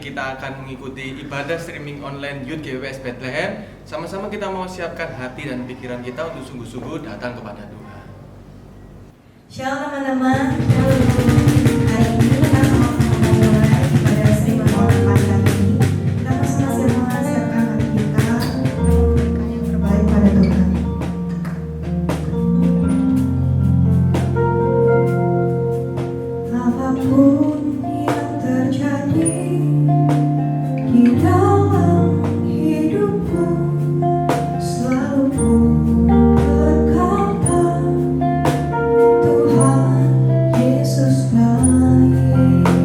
kita akan mengikuti ibadah streaming online Youth GWS Bethlehem. Sama-sama kita mau siapkan hati dan pikiran kita untuk sungguh-sungguh datang kepada Tuhan. Shalom teman-teman. Hari ini kita sama-sama memulai ibadah streaming online pagi hari ini. Kita masing-masing mempersiapkan hati kita untuk memberikan yang terbaik pada Tuhan. Apapun yang terjadi di dalam hidupku, selalu ku berkata, Tuhan Yesus baik.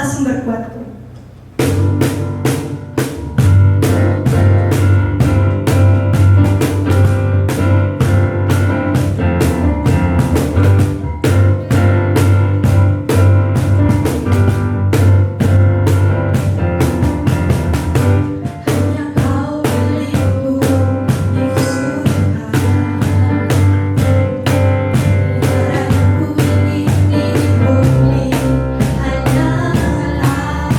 Engkaulah sumber kuatku. Hanya Kau milikku di surga. Ibaratku ini di bumi, hanya Engkau.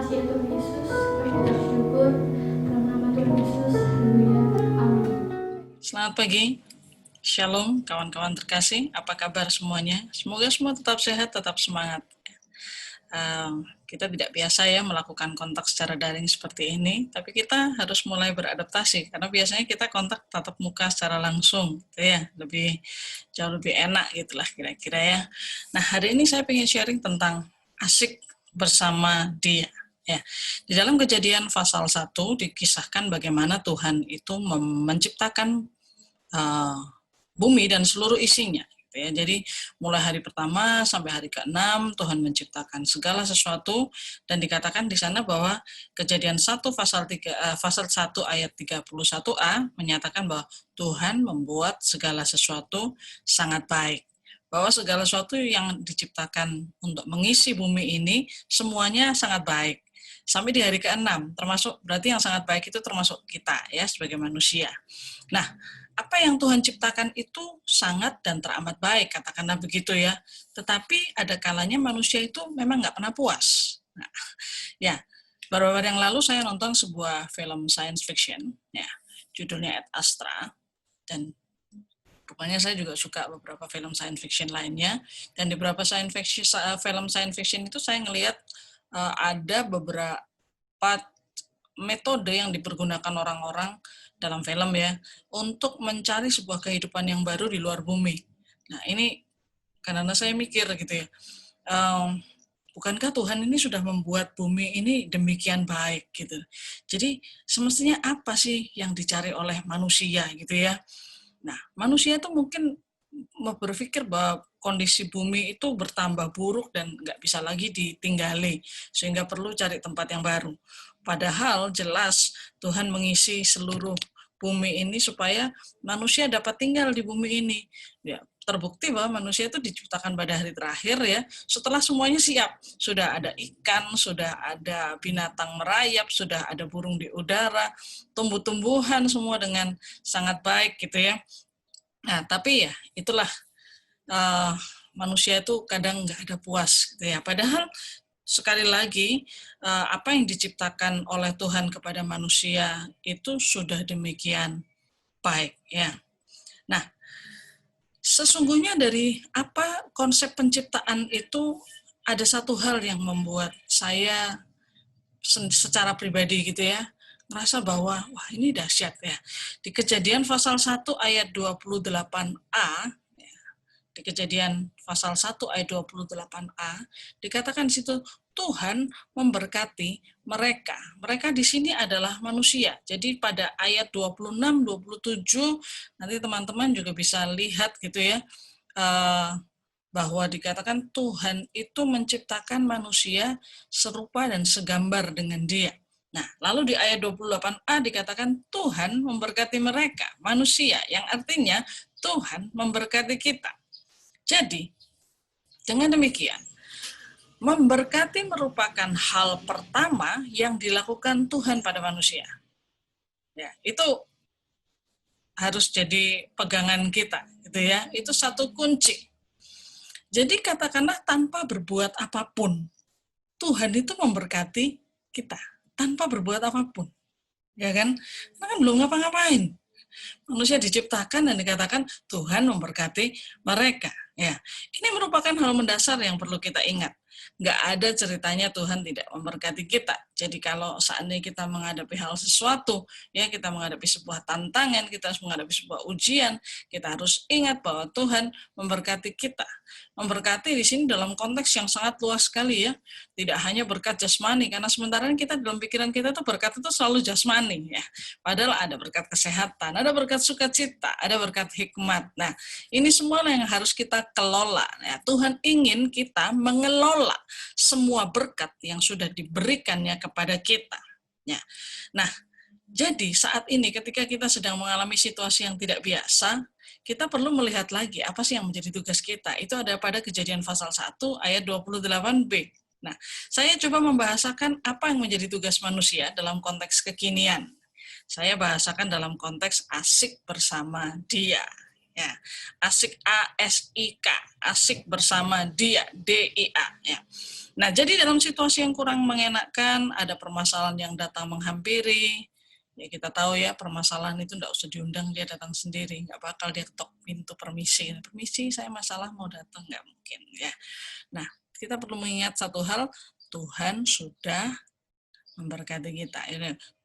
kasih ya Tuhan Yesus, kami bersyukur dalam nama Tuhan Yesus. Haleluya. Amin. Selamat pagi, Shalom kawan-kawan terkasih, apa kabar semuanya? Semoga semua tetap sehat, tetap semangat. Kita tidak biasa ya melakukan kontak secara daring seperti ini, tapi kita harus mulai beradaptasi, karena biasanya kita kontak tatap muka secara langsung, gitu ya, jauh lebih enak gitulah kira-kira ya. Nah, hari ini saya pengen sharing tentang asik bersama Dia. Ya, di dalam Kejadian pasal 1 dikisahkan bagaimana Tuhan itu menciptakan bumi dan seluruh isinya. Gitu ya. Jadi mulai hari pertama sampai hari ke-6 Tuhan menciptakan segala sesuatu, dan dikatakan di sana bahwa Kejadian 1 pasal 1 ayat 31a menyatakan bahwa Tuhan membuat segala sesuatu sangat baik. Bahwa segala sesuatu yang diciptakan untuk mengisi bumi ini semuanya sangat baik. Sampai di hari ke-6, termasuk berarti yang sangat baik itu termasuk kita ya sebagai manusia. Nah, apa yang Tuhan ciptakan itu sangat dan teramat baik, katakanlah begitu ya. Tetapi ada kalanya manusia itu memang nggak pernah puas. Nah, ya, beberapa hari yang lalu saya nonton sebuah film science fiction, ya, judulnya Ad Astra, dan rupanya saya juga suka beberapa film science fiction lainnya. Dan di beberapa film science fiction itu saya ngelihat ada beberapa metode yang dipergunakan orang-orang dalam film ya, untuk mencari sebuah kehidupan yang baru di luar bumi. Nah ini karena saya mikir gitu ya, bukankah Tuhan ini sudah membuat bumi ini demikian baik gitu. Jadi semestinya apa sih yang dicari oleh manusia gitu ya. Nah manusia itu mungkin berpikir bahwa kondisi bumi itu bertambah buruk dan nggak bisa lagi ditinggali, sehingga perlu cari tempat yang baru. Padahal jelas Tuhan mengisi seluruh bumi ini supaya manusia dapat tinggal di bumi ini. Ya, terbukti bahwa manusia itu diciptakan pada hari terakhir ya, setelah semuanya siap. Sudah ada ikan, sudah ada binatang merayap, sudah ada burung di udara, tumbuh-tumbuhan semua dengan sangat baik gitu ya. Nah, tapi ya itulah manusia itu kadang nggak ada puas gitu ya. Padahal sekali lagi, apa yang diciptakan oleh Tuhan kepada manusia itu sudah demikian baik ya. Nah, sesungguhnya dari apa konsep penciptaan itu ada satu hal yang membuat saya secara pribadi gitu ya, merasa bahwa wah ini dahsyat ya. Di Kejadian pasal 1 ayat 28a, di Kejadian pasal 1 ayat 28a dikatakan di situ Tuhan memberkati mereka. Mereka di sini adalah manusia. Jadi pada ayat 26 27 nanti teman-teman juga bisa lihat gitu ya, bahwa dikatakan Tuhan itu menciptakan manusia serupa dan segambar dengan Dia. Nah, lalu di ayat 28a dikatakan Tuhan memberkati mereka, manusia, yang artinya Tuhan memberkati kita. Jadi, dengan demikian, memberkati merupakan hal pertama yang dilakukan Tuhan pada manusia. Ya, itu harus jadi pegangan kita, gitu ya. Itu satu kunci. Jadi katakanlah tanpa berbuat apapun, Tuhan itu memberkati kita tanpa berbuat apapun, ya kan? Karena kan belum ngapa-ngapain. Manusia diciptakan dan dikatakan Tuhan memberkati mereka. Ya, ini merupakan hal mendasar yang perlu kita ingat. Nggak ada ceritanya Tuhan tidak memberkati kita. Jadi kalau seandainya kita menghadapi hal sesuatu, ya kita menghadapi sebuah tantangan, kita harus menghadapi sebuah ujian, kita harus ingat bahwa Tuhan memberkati kita. Memberkati di sini dalam konteks yang sangat luas sekali ya. Tidak hanya berkat jasmani, karena sementara kita dalam pikiran kita tuh berkat itu selalu jasmani ya. Padahal ada berkat kesehatan, ada berkat sukacita, ada berkat hikmat. Nah, ini semua yang harus kita kelola. Ya, Tuhan ingin kita mengelola semua berkat yang sudah diberikannya kepada kita. Ya. Nah, jadi saat ini ketika kita sedang mengalami situasi yang tidak biasa, kita perlu melihat lagi apa sih yang menjadi tugas kita. Itu ada pada Kejadian pasal 1 ayat 28b. Nah, saya coba membahasakan apa yang menjadi tugas manusia dalam konteks kekinian. Saya bahasakan dalam konteks asik bersama Dia. Ya, asik ASIK, asik bersama dia, DIA. Ya. Nah, jadi dalam situasi yang kurang mengenakan, ada permasalahan yang datang menghampiri, ya kita tahu ya permasalahan itu enggak usah diundang, dia datang sendiri, nggak bakal dia ketok pintu permisi. Permisi, saya masalah mau datang, nggak mungkin ya. Nah, kita perlu mengingat satu hal, Tuhan sudah memberkati kita.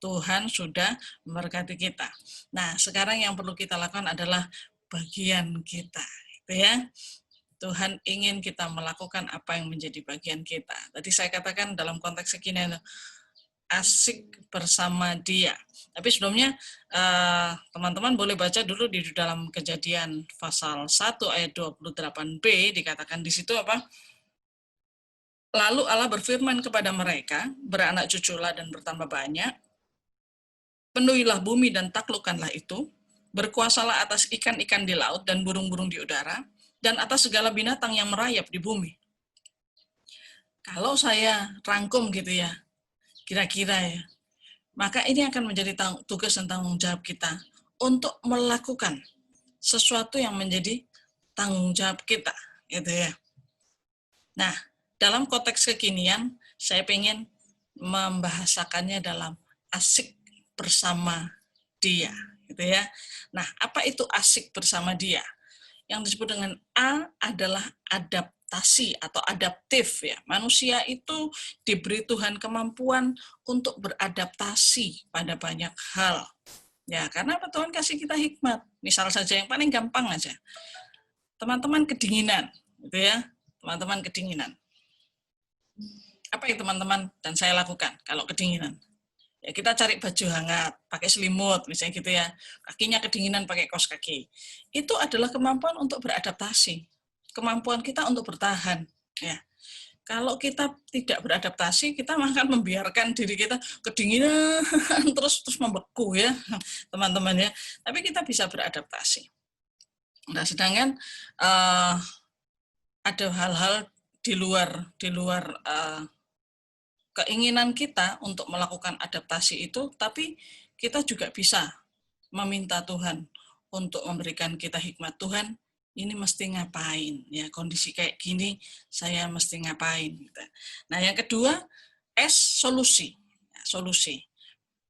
Tuhan sudah memberkati kita. Nah, sekarang yang perlu kita lakukan adalah bagian kita, gitu ya. Tuhan ingin kita melakukan apa yang menjadi bagian kita. Tadi saya katakan dalam konteks kekinian, asik bersama dia. Tapi sebelumnya teman-teman boleh baca dulu di dalam Kejadian pasal 1 ayat 28b, dikatakan di situ apa? Lalu Allah berfirman kepada mereka, beranak cuculah dan bertambah banyak, penuhilah bumi dan taklukkanlah itu, berkuasalah atas ikan-ikan di laut dan burung-burung di udara, dan atas segala binatang yang merayap di bumi. Kalau saya rangkum gitu ya, kira-kira ya, maka ini akan menjadi tugas dan tanggung jawab kita untuk melakukan sesuatu yang menjadi tanggung jawab kita, gitu ya. Nah, dalam konteks kekinian, saya ingin membahasakannya dalam asik bersama dia, gitu ya. Nah, apa itu asik bersama dia? Yang disebut dengan A adalah adaptasi atau adaptif ya. Manusia itu diberi Tuhan kemampuan untuk beradaptasi pada banyak hal. Ya, karena apa? Tuhan kasih kita hikmat. Misal saja yang paling gampang aja. Teman-teman kedinginan, gitu ya. Teman-teman kedinginan. Apa yang teman-teman dan saya lakukan kalau kedinginan? Ya, kita cari baju hangat, pakai selimut, misalnya gitu ya. Kakinya kedinginan pakai kaos kaki. Itu adalah kemampuan untuk beradaptasi. Kemampuan kita untuk bertahan. Ya. Kalau kita tidak beradaptasi, kita akan membiarkan diri kita kedinginan, terus membeku ya, teman-teman ya. Tapi kita bisa beradaptasi. Nah, sedangkan ada hal-hal di luar keinginan kita untuk melakukan adaptasi itu, tapi kita juga bisa meminta Tuhan untuk memberikan kita hikmat. Tuhan, ini mesti ngapain? Ya, kondisi kayak gini, saya mesti ngapain? Nah, yang kedua, solusi. Ya, solusi.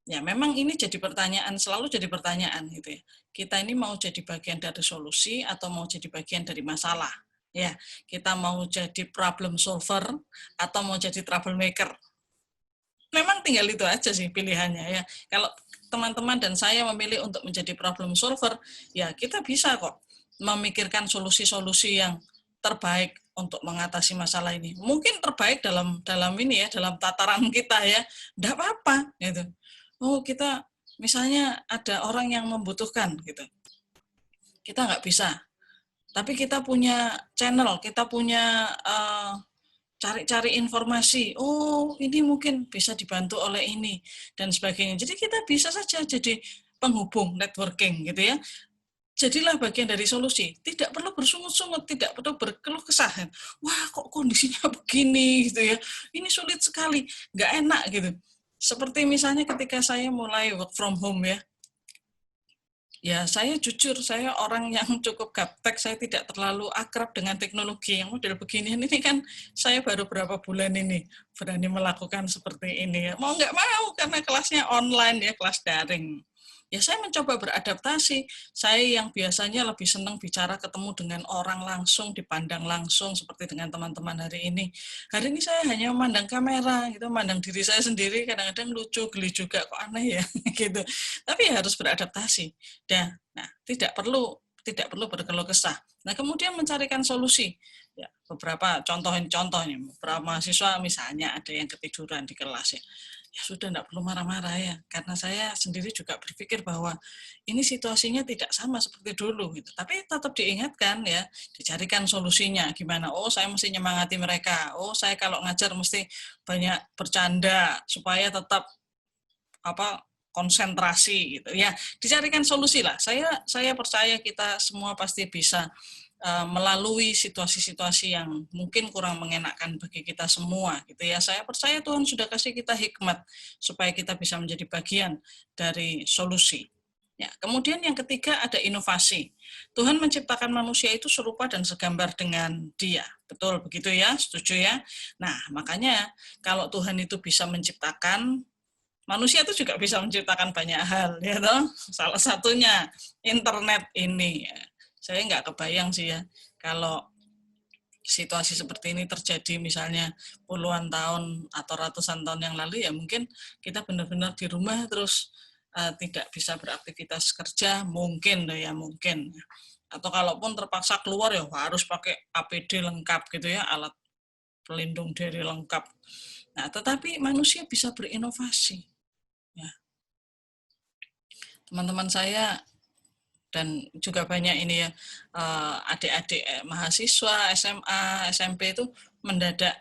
Ya, memang ini jadi pertanyaan, selalu jadi pertanyaan gitu ya. Kita ini mau jadi bagian dari solusi atau mau jadi bagian dari masalah? Ya, kita mau jadi problem solver atau mau jadi troublemaker? Memang tinggal itu aja sih pilihannya ya. Kalau teman-teman dan saya memilih untuk menjadi problem solver, ya kita bisa kok memikirkan solusi-solusi yang terbaik untuk mengatasi masalah ini. Mungkin terbaik dalam ini ya, dalam tataran kita ya, enggak apa-apa gitu. Oh, kita misalnya ada orang yang membutuhkan gitu. Kita nggak bisa. Tapi kita punya channel, kita punya cari-cari informasi, oh ini mungkin bisa dibantu oleh ini, dan sebagainya. Jadi kita bisa saja jadi penghubung, networking gitu ya. Jadilah bagian dari solusi. Tidak perlu bersungut-sungut, tidak perlu berkeluh kesah. Wah kok kondisinya begini gitu ya, ini sulit sekali, nggak enak gitu. Seperti misalnya ketika saya mulai work from home ya, ya, saya jujur, saya orang yang cukup gaptek, saya tidak terlalu akrab dengan teknologi. Yang model beginian ini kan saya baru berapa bulan ini berani melakukan seperti ini. Mau nggak mau, karena kelasnya online ya, kelas daring. Ya saya mencoba beradaptasi. Saya yang biasanya lebih senang bicara ketemu dengan orang langsung, dipandang langsung seperti dengan teman-teman hari ini. Hari ini saya hanya memandang kamera, gitu, memandang diri saya sendiri, kadang-kadang lucu, geli juga, kok aneh ya, gitu. Tapi ya harus beradaptasi. Nah, tidak perlu berkeluh kesah. Nah, kemudian mencarikan solusi. Ya, beberapa contohnya, beberapa mahasiswa misalnya ada yang ketiduran di kelas ya. Ya sudah, tidak perlu marah-marah ya, karena saya sendiri juga berpikir bahwa ini situasinya tidak sama seperti dulu gitu. Tapi tetap diingatkan ya, dicarikan solusinya gimana. Oh, saya mesti nyemangati mereka. Oh, saya kalau ngajar mesti banyak bercanda supaya tetap konsentrasi gitu ya. Dicarikan solusi lah. Saya percaya kita semua pasti bisa melalui situasi-situasi yang mungkin kurang mengenakan bagi kita semua gitu ya. Saya percaya Tuhan sudah kasih kita hikmat supaya kita bisa menjadi bagian dari solusi. Ya, kemudian yang ketiga ada inovasi. Tuhan menciptakan manusia itu serupa dan segambar dengan Dia. Betul begitu ya? Setuju ya? Nah, makanya kalau Tuhan itu bisa menciptakan, manusia itu juga bisa menciptakan banyak hal, ya toh? Salah satunya internet ini. Saya nggak kebayang sih ya, kalau situasi seperti ini terjadi misalnya puluhan tahun atau ratusan tahun yang lalu, ya mungkin kita benar-benar di rumah terus tidak bisa beraktivitas kerja, mungkin ya mungkin. Atau kalaupun terpaksa keluar ya harus pakai APD lengkap gitu ya, alat pelindung diri lengkap. Nah, tetapi manusia bisa berinovasi. Ya. Teman-teman saya dan juga banyak ini ya adik-adik mahasiswa SMA, SMP itu mendadak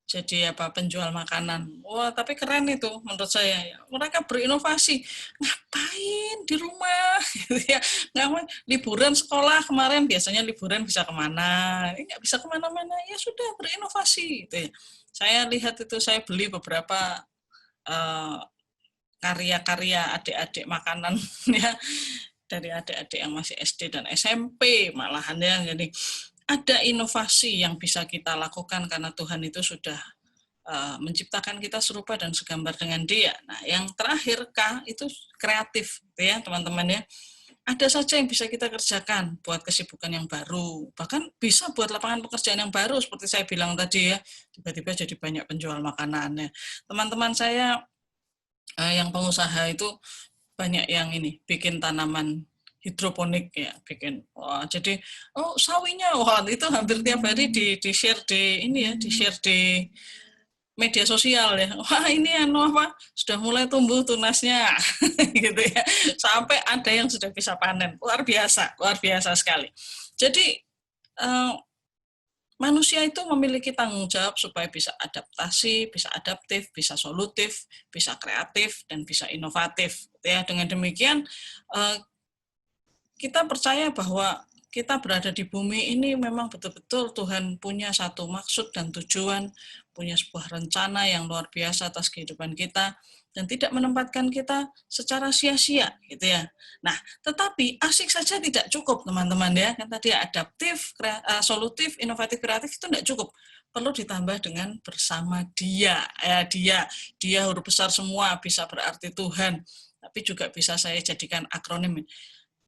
jadi penjual makanan. Wah, tapi keren itu menurut saya. Mereka berinovasi. Ngapain di rumah? Gitu ya. Ngapain? Liburan sekolah kemarin, biasanya liburan bisa kemana? Ini nggak bisa kemana-mana. Ya sudah, berinovasi. Gitu ya. Saya lihat itu, saya beli beberapa karya-karya adik-adik makanan ya, dari adik-adik yang masih SD dan SMP malahan ya. Jadi ada inovasi yang bisa kita lakukan karena Tuhan itu sudah menciptakan kita serupa dan segambar dengan Dia. Nah, yang terakhir K itu kreatif, ya teman-teman ya. Ada saja yang bisa kita kerjakan buat kesibukan yang baru, bahkan bisa buat lapangan pekerjaan yang baru seperti saya bilang tadi ya. Tiba-tiba jadi banyak penjual makanannya. Teman-teman saya yang pengusaha itu banyak yang ini bikin tanaman hidroponik ya, bikin jadi sawinya itu hampir tiap hari di share di ini ya, di share di media sosial ya. Wah, ini sudah mulai tumbuh tunasnya gitu ya. Sampai ada yang sudah bisa panen. Luar biasa sekali. Jadi manusia itu memiliki tanggung jawab supaya bisa adaptasi, bisa adaptif, bisa solutif, bisa kreatif, dan bisa inovatif. Ya, dengan demikian kita percaya bahwa kita berada di bumi ini memang betul-betul Tuhan punya satu maksud dan tujuan, punya sebuah rencana yang luar biasa atas kehidupan kita, dan tidak menempatkan kita secara sia-sia gitu ya. Nah, tetapi asik saja tidak cukup teman-teman ya. Kan tadi adaptif, solutif, inovatif, kreatif itu tidak cukup. Perlu ditambah dengan bersama Dia. Dia huruf besar semua, bisa berarti Tuhan. Tapi juga bisa saya jadikan akronim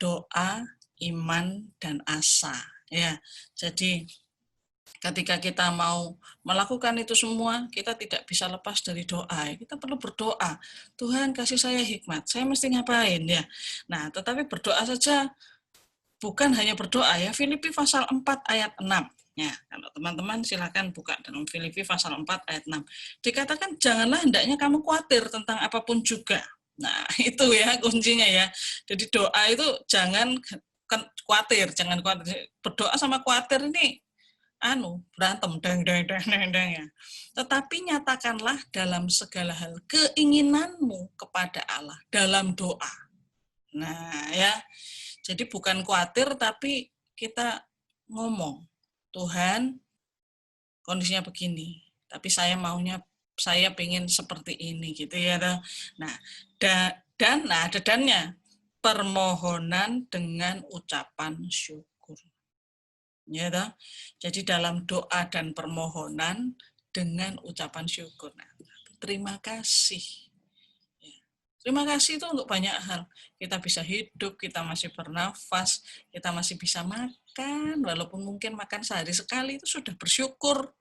doa, iman, dan asa. Ya, jadi ketika kita mau melakukan itu semua, kita tidak bisa lepas dari doa. Kita perlu berdoa. Tuhan kasih saya hikmat. Saya mesti ngapain ya? Nah, tetapi berdoa saja bukan hanya berdoa ya. Filipi pasal 4 ayat 6. Ya, kalau teman-teman silakan buka dalam Filipi pasal 4 ayat 6. Dikatakan janganlah hendaknya kamu khawatir tentang apapun juga. Nah, itu ya kuncinya ya. Jadi doa itu jangan khawatir, jangan khawatir. Berdoa sama khawatir ini berantem deng ya. Tetapi nyatakanlah dalam segala hal keinginanmu kepada Allah dalam doa. Nah, ya. Jadi bukan khawatir tapi kita ngomong, Tuhan, kondisinya begini, tapi saya pengen seperti ini gitu ya. Nah, dan ada dannya, permohonan dengan ucapan syukur. Ya, toh? Jadi dalam doa dan permohonan dengan ucapan syukur. Nah, terima kasih. Ya. Terima kasih itu untuk banyak hal. Kita bisa hidup, kita masih bernafas, kita masih bisa makan, walaupun mungkin makan sehari sekali itu sudah bersyukur.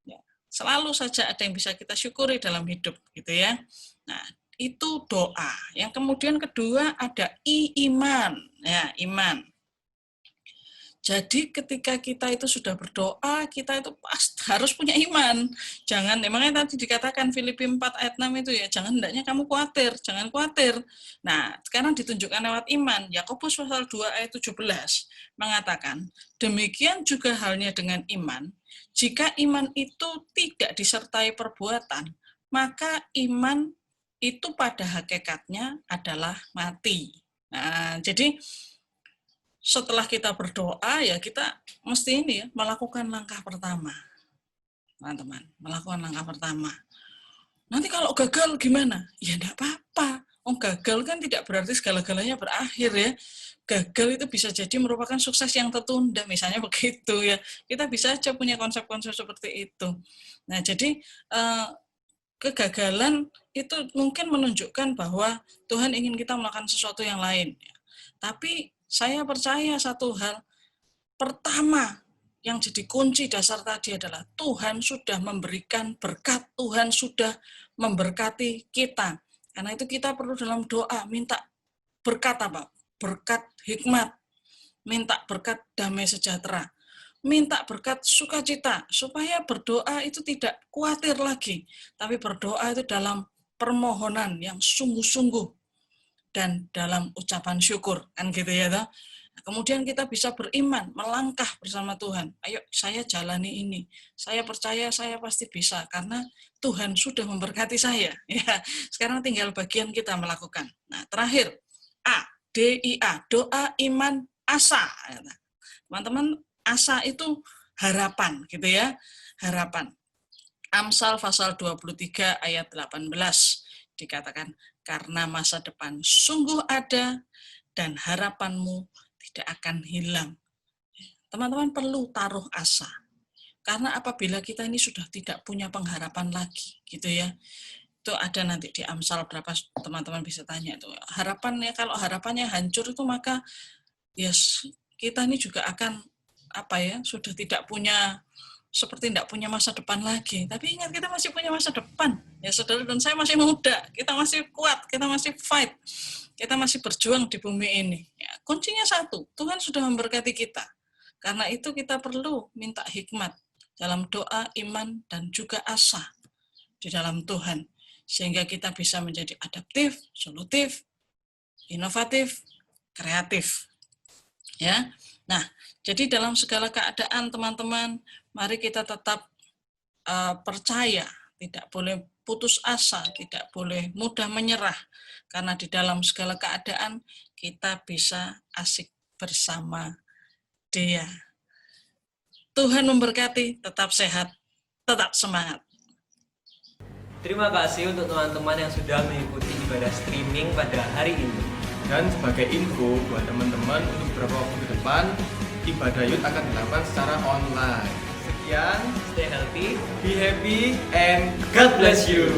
Ya. Selalu saja ada yang bisa kita syukuri dalam hidup, gitu ya. Nah, itu doa. Yang kemudian kedua ada iman. Ya, iman. Jadi ketika kita itu sudah berdoa, kita itu harus punya iman. Jangan, emangnya tadi dikatakan Filipi 4 ayat 6 itu ya, jangan hendaknya kamu khawatir, jangan khawatir. Nah, sekarang ditunjukkan lewat iman. Yakobus pasal 2 ayat 17 mengatakan, demikian juga halnya dengan iman, jika iman itu tidak disertai perbuatan, maka iman itu pada hakikatnya adalah mati. Nah, jadi setelah kita berdoa ya kita mesti ini ya melakukan langkah pertama, teman-teman, melakukan langkah pertama. Nanti kalau gagal gimana? Ya enggak apa-apa. Gagal kan tidak berarti segala-galanya berakhir ya. Gagal itu bisa jadi merupakan sukses yang tertunda, misalnya begitu ya. Kita bisa aja punya konsep-konsep seperti itu. Nah, jadi kegagalan itu mungkin menunjukkan bahwa Tuhan ingin kita melakukan sesuatu yang lain. Tapi saya percaya satu hal, pertama yang jadi kunci dasar tadi adalah Tuhan sudah memberikan berkat, Tuhan sudah memberkati kita. Karena itu kita perlu dalam doa minta berkat apa? Berkat hikmat, minta berkat damai sejahtera, minta berkat sukacita, supaya berdoa itu tidak khawatir lagi, tapi berdoa itu dalam permohonan yang sungguh-sungguh dan dalam ucapan syukur, kan gitu ya toh. Kemudian kita bisa beriman, melangkah bersama Tuhan. Ayo saya jalani ini. Saya percaya saya pasti bisa karena Tuhan sudah memberkati saya. Ya, sekarang tinggal bagian kita melakukan. Nah, terakhir A, DIA, doa, iman, asa. Teman-teman, asa itu harapan gitu ya. Harapan. Amsal pasal 23 ayat 18 dikatakan, karena masa depan sungguh ada dan harapanmu tidak akan hilang. Teman-teman perlu taruh asa. Karena apabila kita ini sudah tidak punya pengharapan lagi, gitu ya. Itu ada nanti di Amsal berapa teman-teman bisa tanya itu. Harapannya, kalau harapannya hancur itu maka ya kita ini juga akan sudah tidak punya, seperti tidak punya masa depan lagi. Tapi ingat, kita masih punya masa depan. Ya saudara dan saya masih muda, kita masih kuat, kita masih fight. Kita masih berjuang di bumi ini. Ya, kuncinya satu, Tuhan sudah memberkati kita. Karena itu kita perlu minta hikmat dalam doa, iman, dan juga asa di dalam Tuhan. Sehingga kita bisa menjadi adaptif, solutif, inovatif, kreatif. Ya. Nah, jadi dalam segala keadaan teman-teman, mari kita tetap percaya, tidak boleh putus asa, tidak boleh mudah menyerah, karena di dalam segala keadaan kita bisa asik bersama Dia. Tuhan memberkati, tetap sehat, tetap semangat. Terima kasih untuk teman-teman yang sudah mengikuti ibadah streaming pada hari ini. Dan sebagai info buat teman-teman, untuk beberapa waktu ke depan, ibadah Youth akan dilakukan secara online. Sekian, Stay healthy. be happy, and God bless you.